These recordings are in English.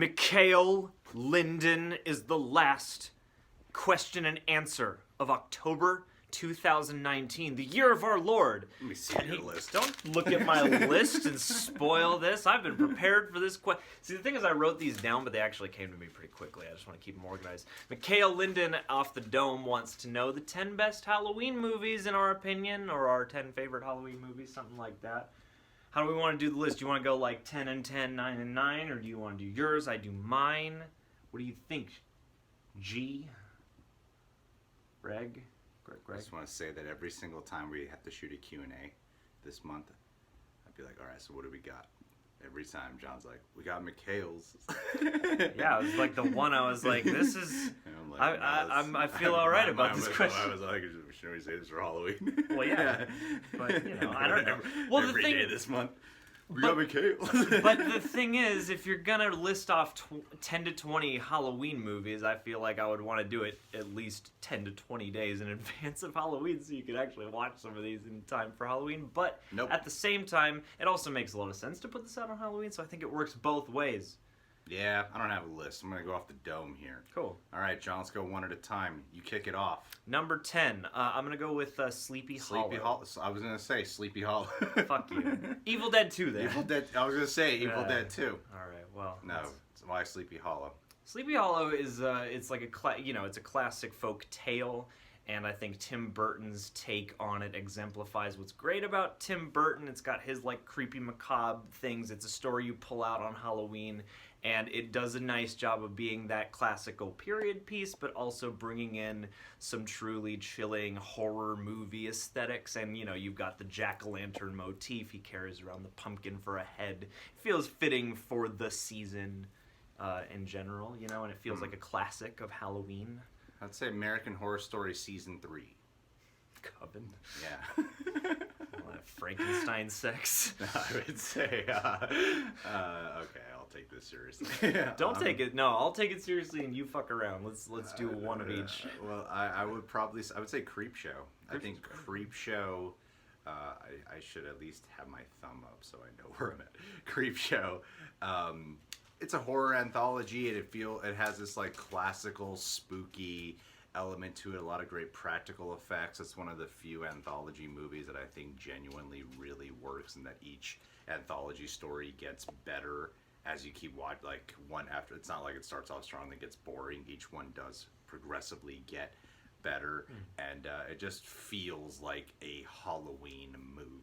Mikhail Linden is the last question and answer of October 2019, the year of our Lord. Let me see your list. Don't look at my list and spoil this. I've been prepared for this question. See, the thing is, I wrote these down, but they actually came to me pretty quickly. I just want to keep them organized. Mikhail Linden off the dome wants to know the 10 best Halloween movies in our opinion, or our 10 favorite Halloween movies, something like that. How do we want to do the list? Do you want to go like 10 and 10, 9 and 9, or do you want to do yours? I do mine. What do you think? G? Greg? I just want to say that every single time we have to shoot a Q&A this month, I'd be like, all right, so what do we got? Every time John's like, we got Mikhail's. Yeah, it was like the one I was like, this is... And I'm like, I feel all right about this question. I was like, should we say this for Halloween? Well, yeah, but, you know, I don't know. Well, every day this month, we got Mikhail's. But the thing is, if you're going to list off 10 to 20 Halloween movies, I feel like I would want to do it at least 10 to 20 days in advance of Halloween so you could actually watch some of these in time for Halloween. But at the same time, it also makes a lot of sense to put this out on Halloween, so I think it works both ways. Yeah, I don't have a list. I'm going to go off the dome here. Cool. All right, John, let's go one at a time. You kick it off. Number 10, I'm going to go with Sleepy Hollow. Sleepy Hollow. I was going to say Sleepy Hollow. Fuck you. Evil Dead 2 then. Evil Dead. I was going to say Evil Dead 2. All right, well. No, it's why Sleepy Hollow. Sleepy Hollow is, it's like it's a classic folk tale. And I think Tim Burton's take on it exemplifies what's great about Tim Burton. It's got his like creepy macabre things. It's a story you pull out on Halloween. And it does a nice job of being that classical period piece, but also bringing in some truly chilling horror movie aesthetics. And, you know, you've got the jack-o'-lantern motif. He carries around the pumpkin for a head. It feels fitting for the season in general, you know, and it feels like a classic of Halloween. I'd say American Horror Story Season 3. Coven. Yeah. Frankenstein sex. I would say, okay, I'll take this seriously. Don't take it. No, I'll take it seriously, and you fuck around. Let's do one of each. Well, I would say Creepshow. I think Creepshow. I should at least have my thumb up so I know where I'm at. Creepshow. It's a horror anthology, and it has this like classical spooky element to it, a lot of great practical effects. It's one of the few anthology movies that I think genuinely really works, and that each anthology story gets better as you keep watching, like one after. It's not like it starts off strong and gets boring. Each one does progressively get better, and it just feels like a Halloween movie.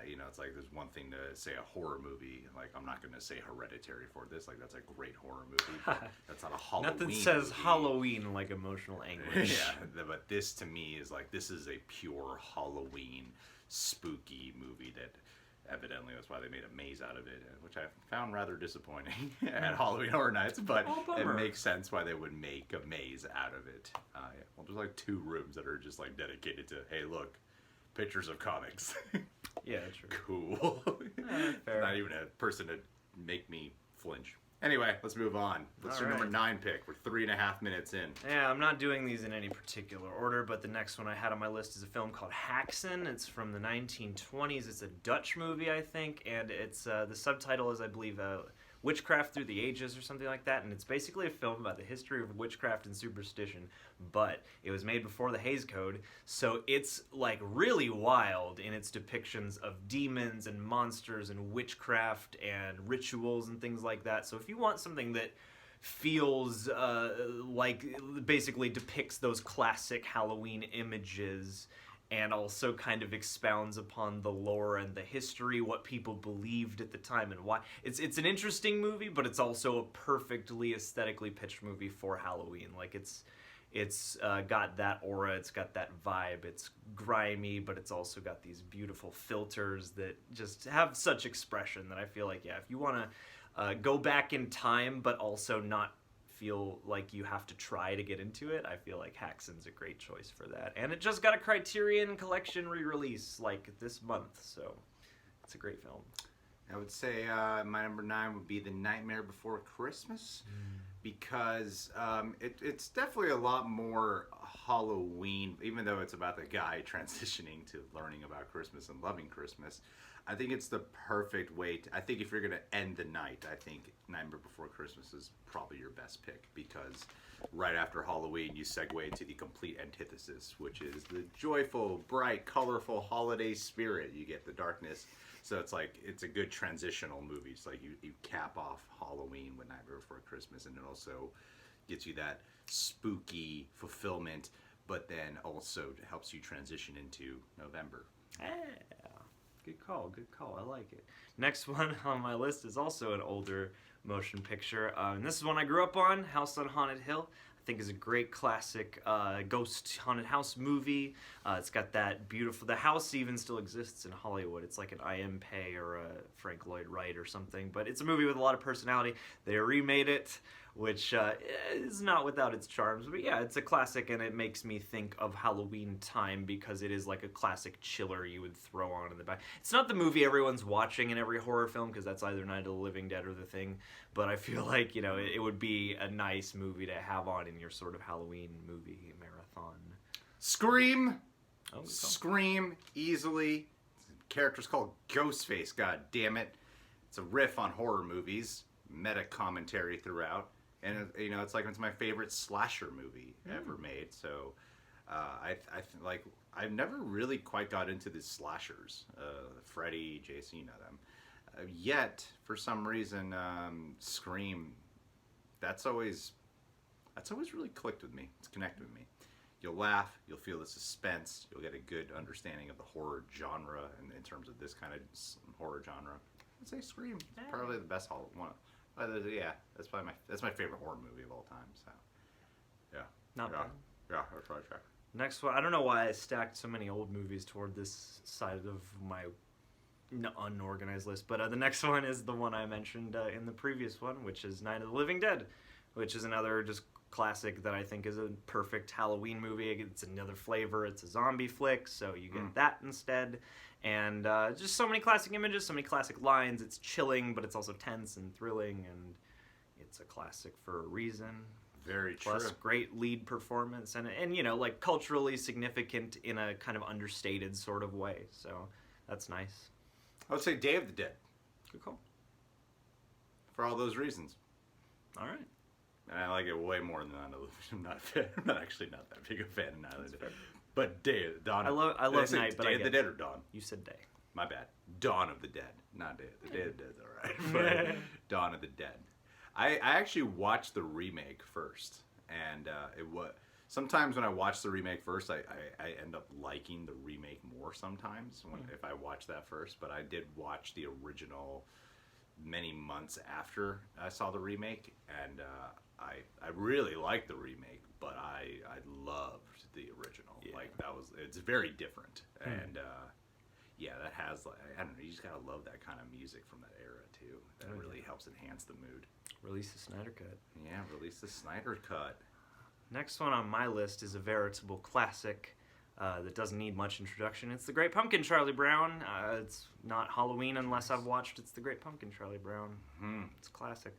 You know, it's like there's one thing to say a horror movie, like I'm not going to say Hereditary for this, like that's a great horror movie, but that's not a Halloween Nothing says movie. Halloween like emotional anguish. Yeah, but this to me is like, this is a pure Halloween spooky movie that evidently that's why they made a maze out of it, which I found rather disappointing at Halloween Horror Nights, but it makes sense why they would make a maze out of it. Well, there's like 2 rooms that are just like dedicated to, hey look, pictures of comics. Yeah, true. Cool. Fair. Not even a person to make me flinch. Anyway, let's move on. Let's do number 9 pick. We're 3.5 minutes in. Yeah, I'm not doing these in any particular order, but the next one I had on my list is a film called Haxan. It's from the 1920s. It's a Dutch movie, I think, and it's the subtitle is, I believe, Witchcraft Through the Ages or something like that, and it's basically a film about the history of witchcraft and superstition, but it was made before the Hays Code, so it's like really wild in its depictions of demons and monsters and witchcraft and rituals and things like that. So if you want something that feels like basically depicts those classic Halloween images and also kind of expounds upon the lore and the history, what people believed at the time and why. It's an interesting movie, but it's also a perfectly aesthetically pitched movie for Halloween. Like it's got that aura, it's got that vibe, it's grimy, but it's also got these beautiful filters that just have such expression that I feel like, yeah, if you want to go back in time but also not feel like you have to try to get into it, I feel like Haxan's a great choice for that. And it just got a Criterion Collection re-release like this month, so it's a great film. I would say my number 9 would be The Nightmare Before Christmas, because it's definitely a lot more Halloween, even though it's about the guy transitioning to learning about Christmas and loving Christmas. I think it's the perfect way to, I think if you're going to end the night, I think Nightmare Before Christmas is probably your best pick, because right after Halloween you segue to the complete antithesis, which is the joyful, bright, colorful holiday spirit. You get the darkness. So it's like, it's a good transitional movie. It's like you cap off Halloween with Nightmare Before Christmas, and it also gets you that spooky fulfillment, but then also helps you transition into November. Yeah. Good call. I like it. Next one on my list is also an older motion picture. And this is one I grew up on, House on Haunted Hill. I think is a great classic ghost haunted house movie. It's got that beautiful... The house even still exists in Hollywood. It's like an I.M. Pei or a Frank Lloyd Wright or something. But it's a movie with a lot of personality. They remade it, which is not without its charms. But yeah, it's a classic, and it makes me think of Halloween time because it is like a classic chiller you would throw on in the back. It's not the movie everyone's watching in every horror film, because that's either Night of the Living Dead or The Thing. But I feel like, you know, it would be a nice movie to have on in your sort of Halloween movie marathon. Scream! Oh, Scream, easily. The character's called Ghostface, god damn it. It's a riff on horror movies, meta commentary throughout. And, you know, it's my favorite slasher movie ever made. So, like, I've never really quite got into the slashers. Freddy, Jason, you know them. Yet, for some reason, Scream, that's always really clicked with me. It's connected with me. You'll laugh, you'll feel the suspense, you'll get a good understanding of the horror genre, and in terms of this kind of horror genre, I'd say Scream. It's probably the best one. Yeah, that's my favorite horror movie of all time. So, yeah, Not bad. Yeah, that's right. Next one, I don't know why I stacked so many old movies toward this side of my unorganized list, but the next one is the one I mentioned in the previous one, which is Night of the Living Dead, which is another just classic that I think is a perfect Halloween movie. It's another flavor. It's a zombie flick, so you get that instead. And just so many classic images, so many classic lines. It's chilling, but it's also tense and thrilling, and it's a classic for a reason. Very true. Plus, great lead performance, and you know, like culturally significant in a kind of understated sort of way. So that's nice. I would say Day of the Dead. Good call. For all those reasons. All right. And I like it way more than Night of the I'm not a fan. I'm actually not that big a fan of Night of the Dead. But Dawn. I love Night, but Day of the Dead or Dawn? You said Day. My bad. Dawn of the Dead, not Day. The Day of the Dead's all right. But Dawn of the Dead. I actually watched the remake first, and it was sometimes when I watch the remake first, I end up liking the remake more sometimes if I watch that first. But I did watch the original many months after I saw the remake, and I really liked the remake, but I loved the original. Yeah. Like it's very different, and yeah, that has I don't know, you just gotta love that kind of music from that era too. That really helps enhance the mood. Release the Snyder Cut. Yeah, release the Snyder Cut. Next one on my list is a veritable classic that doesn't need much introduction. It's The Great Pumpkin, Charlie Brown. It's not Halloween unless I've watched It's The Great Pumpkin, Charlie Brown. It's a classic.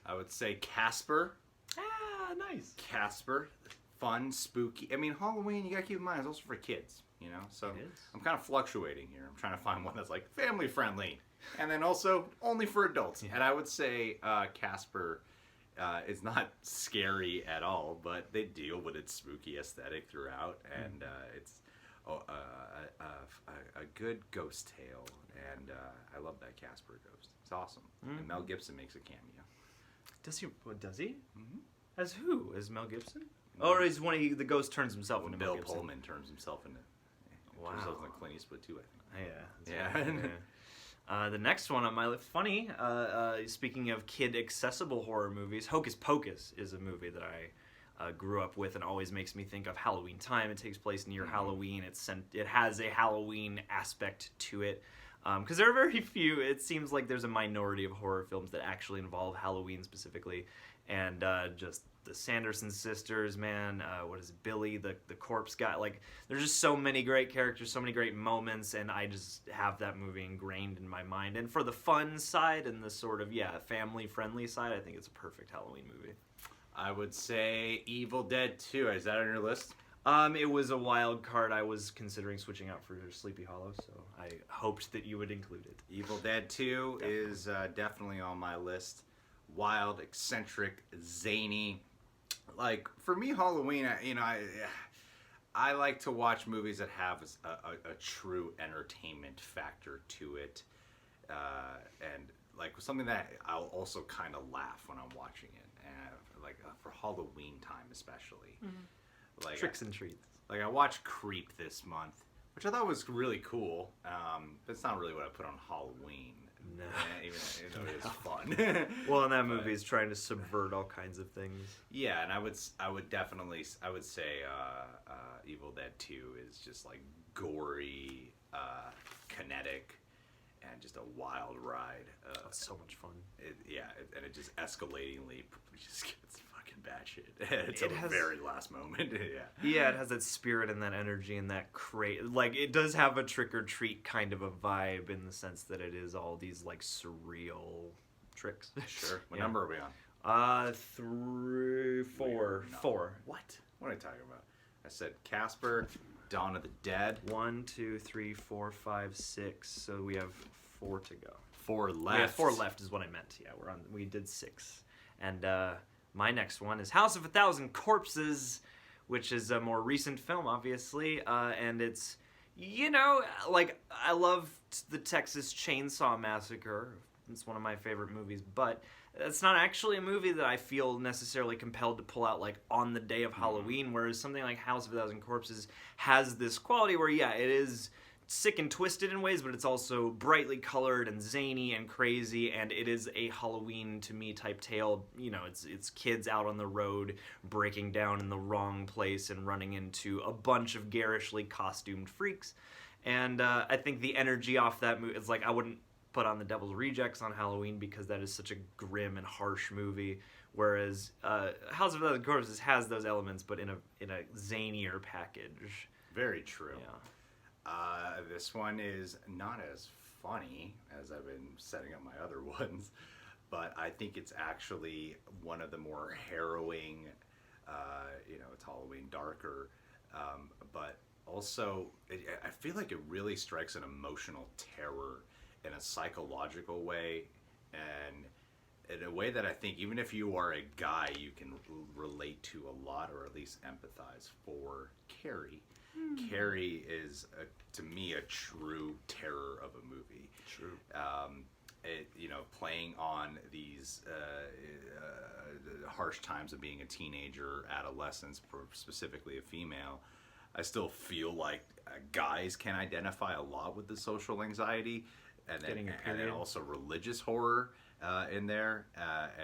I would say Casper. Ah, nice. Casper. Fun, spooky. I mean, Halloween, you gotta keep in mind, it's also for kids, you know? So It is. I'm kind of fluctuating here. I'm trying to find one that's like family friendly. And then also only for adults. Yeah. And I would say Casper is not scary at all, but they deal with its spooky aesthetic throughout. And it's a good ghost tale. And I love that Casper ghost. It's awesome. And Mel Gibson makes a cameo. Does he? Does he? Mm-hmm. As who? As Mel Gibson? Or is the ghost turns himself into Mel Bill Gibson? Pullman turns himself into... Wow. Turns himself into Clint Eastwood too, I think. Yeah. The next one on my list, funny, speaking of kid-accessible horror movies, Hocus Pocus is a movie that I grew up with and always makes me think of Halloween time. It takes place near Halloween. It has a Halloween aspect to it. Because there are very few, it seems like there's a minority of horror films that actually involve Halloween specifically. And just the Sanderson sisters, man. What is it, Billy, the corpse guy? Like, there's just so many great characters, so many great moments, and I just have that movie ingrained in my mind. And for the fun side and the sort of family friendly side, I think it's a perfect Halloween movie. I would say Evil Dead 2. Is that on your list? It was a wild card. I was considering switching out for Sleepy Hollow, so I hoped that you would include it. Evil Dead 2 is definitely on my list. Wild, eccentric, zany. Like, for me, Halloween, I like to watch movies that have a true entertainment factor to it. And, like, something that I'll also kind of laugh when I'm watching it. And, like, for Halloween time especially. Mm-hmm. Like, Tricks and treats. Like, I watched Creep this month, which I thought was really cool. But it's not really what I put on Halloween. No. Even though it is fun. Well, and that movie is trying to subvert all kinds of things. Yeah, and I would say Evil Dead 2 is just like gory, kinetic, and just a wild ride. It's so much fun. And it just escalatingly just gets fucking batshit until the very last moment. Yeah, it has that spirit and that energy and that like, it does have a trick or treat kind of a vibe in the sense that it is all these like surreal tricks. Sure. What number are we on? 3, 4, No. 4. What are you talking about? I said Casper, Dawn of the Dead. 1, 2, 3, 4, 5, 6. So we have 4 to go. 4 left. We have 4 left is what I meant. Yeah, we did 6. And my next one is House of a Thousand Corpses, which is a more recent film, obviously. And it's, like, I love the Texas Chainsaw Massacre. It's one of my favorite movies, but it's not actually a movie that I feel necessarily compelled to pull out, like, on the day of Halloween, whereas something like House of a Thousand Corpses has this quality where, it is sick and twisted in ways, but it's also brightly colored and zany and crazy, and it is a Halloween to me type tale. It's kids out on the road breaking down in the wrong place and running into a bunch of garishly costumed freaks. And I think the energy off that movie, it's like I wouldn't put on The Devil's Rejects on Halloween because that is such a grim and harsh movie, whereas House of a Thousand Corpses has those elements, but in a zanier package. Very true. Yeah. This one is not as funny as I've been setting up my other ones, but I think it's actually one of the more harrowing, it's Halloween darker, but also I feel like it really strikes an emotional terror in a psychological way, and in a way that I think even if you are a guy, you can relate to a lot, or at least empathize for. Carrie. Carrie is, to me, a true terror of a movie. True. Playing on these harsh times of being a teenager, adolescence, specifically a female, I still feel like guys can identify a lot with the social anxiety, and then also religious horror in there,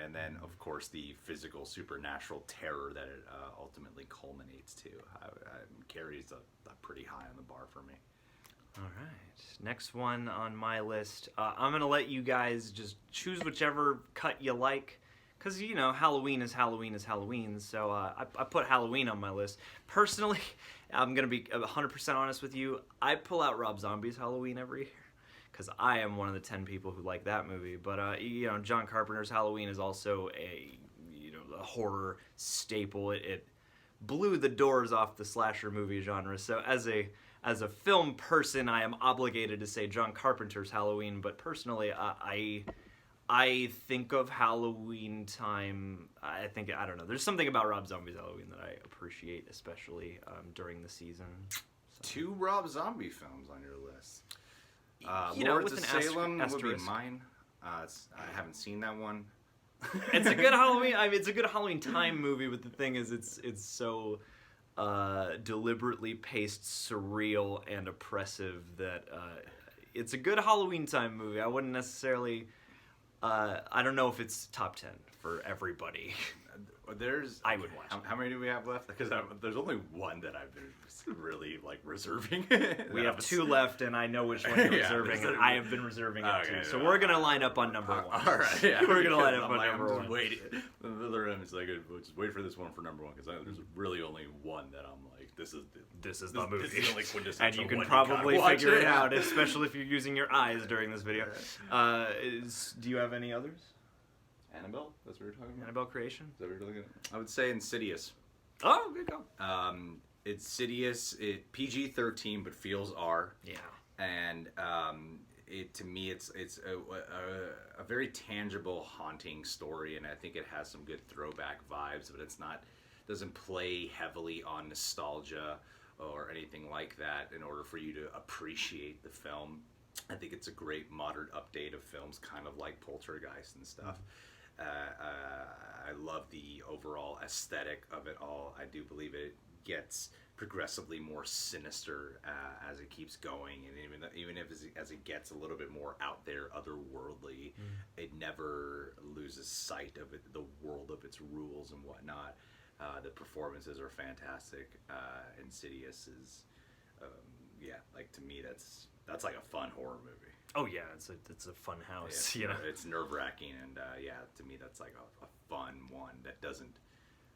and then of course the physical supernatural terror that it ultimately culminates to. Carrie's pretty high on the bar for me. All right, next one on my list. I'm gonna let you guys just choose whichever cut you like, because Halloween is Halloween. So I put Halloween on my list. Personally, I'm gonna be 100% honest with you. I pull out Rob Zombie's Halloween every year, because I am one of the 10 people who like that movie. But John Carpenter's Halloween is also a horror staple. It blew the doors off the slasher movie genre. So as a film person, I am obligated to say John Carpenter's Halloween. But personally, I think of Halloween time. I don't know. There's something about Rob Zombie's Halloween that I appreciate, especially during the season. So. 2 Rob Zombie films on your list. Lords of Salem would be mine. I haven't seen that one. It's a good Halloween. It's a good Halloween time movie, but the thing is, it's so deliberately paced, surreal, and oppressive that it's a good Halloween time movie. I wouldn't necessarily. I don't know if it's top 10 for everybody. I would watch it. How many do we have left? Because there's only one that I've been really like reserving. We have 2 left, and I know which one you're reserving, and I have been reserving it too. So we're gonna line up on number 1. All right, yeah. We're gonna line up on I'm number just 1. waiting. The other end is like, just wait for this one for number 1 because there's really only one that I'm like, this is the movie. This is the only quintessential And you can one probably gotta watch figure it out, especially if you're using your eyes during this video. Do you have any others? Annabelle? That's what we're talking about? Annabelle Creation? Is that what you're looking at? I would say Insidious. Oh, good call. Insidious, PG-13 but feels R. Yeah. And to me, it's a very tangible, haunting story, and I think it has some good throwback vibes, but doesn't play heavily on nostalgia or anything like that in order for you to appreciate the film. I think it's a great modern update of films, kind of like Poltergeist and stuff. I love the overall aesthetic of it all. I do believe it gets progressively more sinister as it keeps going, and even if as it gets a little bit more out there, otherworldly, it never loses sight of the world of its rules and whatnot. The performances are fantastic. Insidious is, like to me, that's like a fun horror movie. Oh yeah, it's a fun house. Yeah, it's nerve-wracking, and to me that's like a fun one that doesn't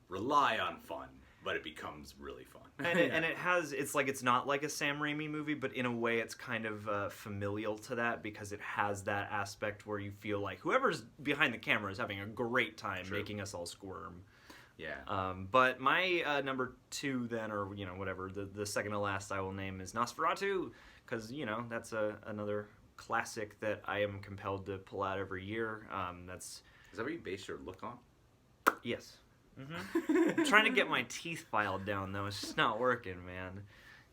rely on fun, but it becomes really fun. And it's not like a Sam Raimi movie, but in a way it's kind of familial to that because it has that aspect where you feel like whoever's behind the camera is having a great time making us all squirm. Yeah. But my number 2 then, or whatever, the second to last I will name is Nosferatu, because that's another classic that I am compelled to pull out every year. Is that what you base your look on? Yes. I'm trying to get my teeth filed down though. It's just not working, man.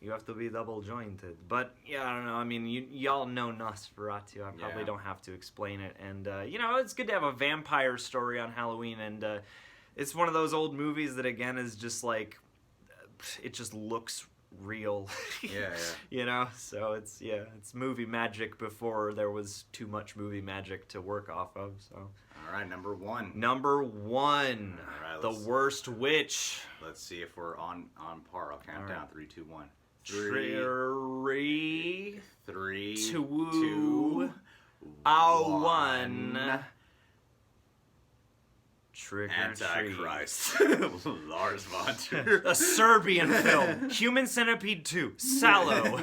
You have to be double jointed. But yeah, I don't know. I mean, y'all know Nosferatu. I probably don't have to explain it. And it's good to have a vampire story on Halloween. And it's one of those old movies that again is just like, it just looks real. Yeah. So it's movie magic before there was too much movie magic to work off of. So. All right, number 1. Number 1, all right, The Worst Witch. Let's see if we're on par. I'll count down. 3, 2, 1. 3, 2, 1. Trick or Antichrist. Lars von Trier. Treat. A Serbian film. Human Centipede 2. Sallow.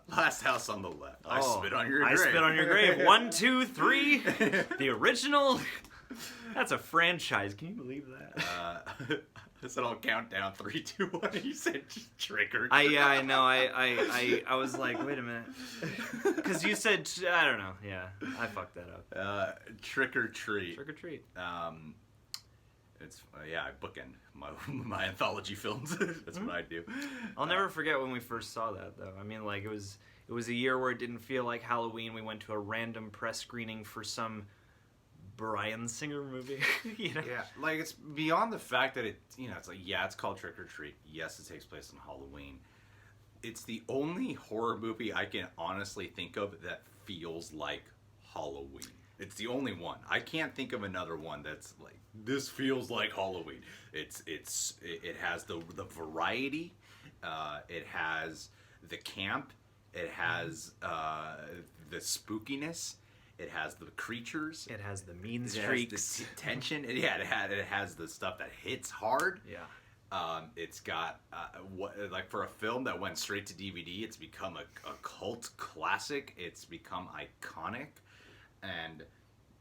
Last House on the Left. I spit on your grave. I spit on your grave. 1, 2, 3. The original. That's a franchise. Can you believe that? I said I'll count down. 3, 2, 1. You said Trick or Treat. I know. I was like, wait a minute, because you said I don't know. Yeah, I fucked that up. Trick or Treat. Trick or Treat. It's I bookend my anthology films. That's what I do. I'll never forget when we first saw that though. I mean, like it was a year where it didn't feel like Halloween. We went to a random press screening for some Bryan Singer movie. Yeah, like it's beyond the fact that it's like it's called Trick or Treat. Yes, it takes place on Halloween. It's the only horror movie I can honestly think of that feels like Halloween. It's the only one. I can't think of another one that's like this feels like Halloween. It has the variety. It has the camp. It has the spookiness. It has the creatures. It has the mean streaks. It has the tension. It has the stuff that hits hard. Yeah. It's got for a film that went straight to DVD, it's become a cult classic. It's become iconic, and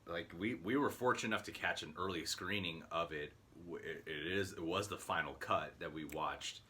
like we were fortunate enough to catch an early screening of it. It was the final cut that we watched.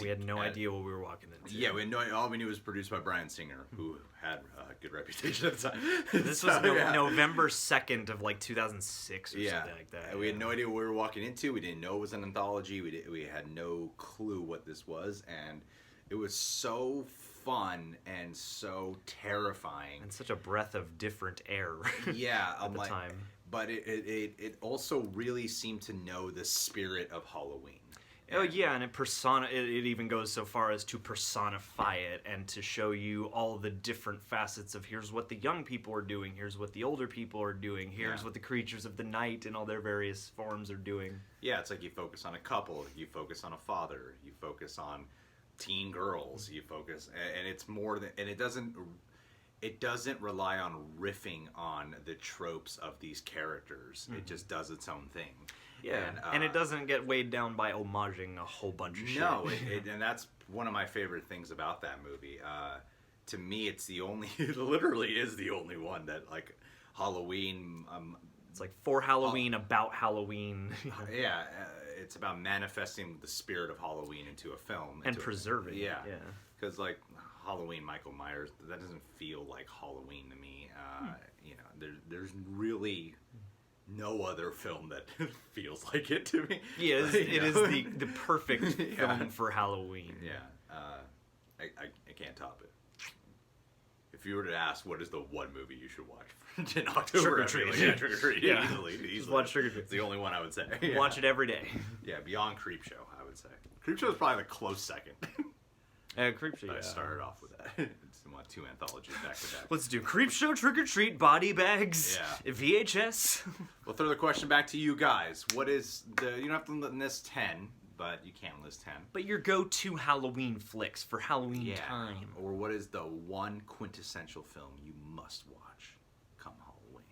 We had no idea what we were walking into. Yeah, we had all we knew was produced by Bryan Singer, who had a good reputation at the time. This was November 2nd of like 2006 or something like that. We had no idea what we were walking into. We didn't know it was an anthology. We had no clue what this was, and it was so fun and so terrifying. And such a breath of different air. At the time. But it also really seemed to know the spirit of Halloween. Oh yeah, and it even goes so far as to personify it and to show you all the different facets of here's what the young people are doing, here's what the older people are doing, here's what the creatures of the night in all their various forms are doing. Yeah, it's like you focus on a couple, you focus on a father, you focus on teen girls, you focus, and it's more than, and it doesn't rely on riffing on the tropes of these characters. It just does its own thing. Yeah, and it doesn't get weighed down by homaging a whole bunch of shit. No, and that's one of my favorite things about that movie. To me, it's the only, it literally is the only one that, like, Halloween... it's like for Halloween, about Halloween. Yeah, it's about manifesting the spirit of Halloween into a film. And preserving it. Yeah. Because, like, Halloween, Michael Myers, that doesn't feel like Halloween to me. You know, there's really... no other film that feels like it to me. Yeah, it is the perfect film for Halloween. Yeah, I can't top it. If you were to ask what is the one movie you should watch in October, Trick or Treat. Yeah, Trick or Treat. Yeah. Easily. Just watch Trick or Treat. It's the only one I would say. Yeah. Watch it every day. Yeah, beyond Creepshow, I would say. Creepshow is probably the close second. Creepshow. I started off with that. It's my 2 anthologies back to back. Let's do Creepshow, Trick or Treat, Body Bags, Yeah. VHS. We'll throw the question back to you guys. What is the... You don't have to list 10, but you can list 10. But your go-to Halloween flicks for Halloween time. Or what is the one quintessential film you must watch come Halloween?